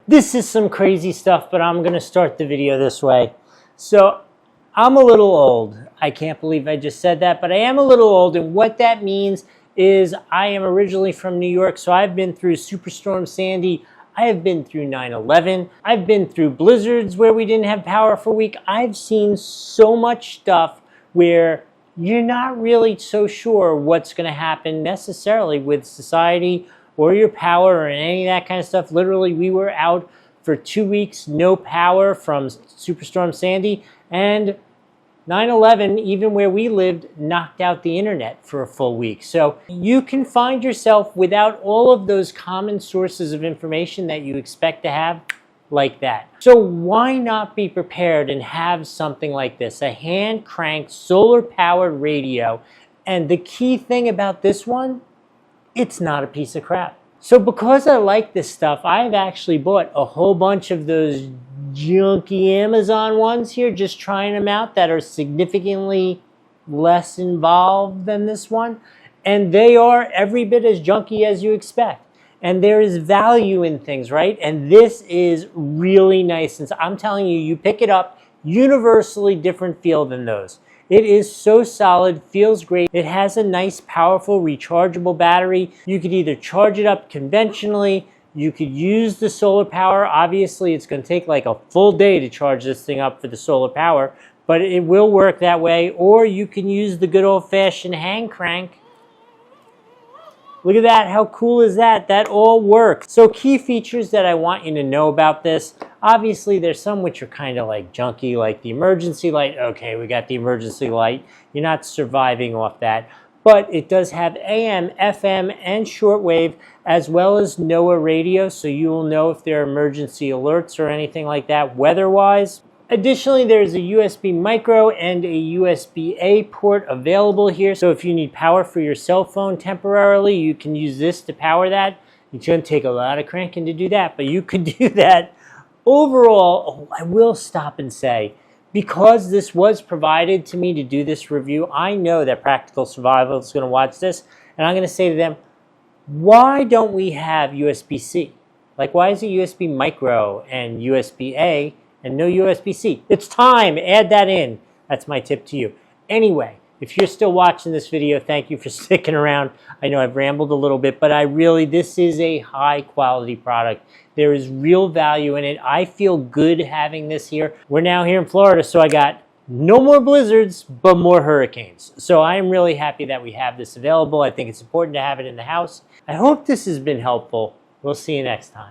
This is some crazy stuff, but I'm gonna start the video this way. So I'm a little old. I can't believe I just said that, but I am a little old, and what that means is I am originally from New York, so I've been through Superstorm Sandy. I have been through 9/11. I've been through blizzards where we didn't have power for a week. I've seen so much stuff where you're not really so sure what's going to happen necessarily with society or your power or any of that kind of stuff. Literally, we were out for 2 weeks, no power from Superstorm Sandy, and 9/11, even where we lived, knocked out the internet for a full week. So you can find yourself without all of those common sources of information that you expect to have like that. So why not be prepared and have something like this, a hand-cranked, solar-powered radio? And the key thing about this one, it's not a piece of crap. So because I like this stuff, I've actually bought a whole bunch of those junky Amazon ones here, just trying them out, that are significantly less involved than this one. And they are every bit as junky as you expect. And there is value in things, right? And this is really nice. And I'm telling you, you pick it up, universally different feel than those. It is so solid, feels great. It has a nice, powerful, rechargeable battery. You could either charge it up conventionally, you could use the solar power. Obviously, it's going to take like a full day to charge this thing up for the solar power, but it will work that way. Or you can use the good old-fashioned hand crank. Look at that, how cool is that? That all works. So key features that I want you to know about this, obviously there's some which are kind of like junky, like the emergency light. Okay, we got the emergency light. You're not surviving off that. But it does have AM, FM, and shortwave, as well as NOAA radio, so you will know if there are emergency alerts or anything like that weather-wise. Additionally, there's a USB micro and a USB-A port available here. So if you need power for your cell phone temporarily, you can use this to power that. It's going to take a lot of cranking to do that, but you could do that. Overall, I will stop and say, because this was provided to me to do this review, I know that Practical Survival is going to watch this, and I'm going to say to them, why don't we have USB-C? Like, why is it USB micro and USB-A and no USB-C? It's time, add that in. That's my tip to you. Anyway, if you're still watching this video, thank you for sticking around. I know I've rambled a little bit, but this is a high quality product. There is real value in it. I feel good having this here. We're now here in Florida, so I got no more blizzards, but more hurricanes. So I am really happy that we have this available. I think it's important to have it in the house. I hope this has been helpful. We'll see you next time.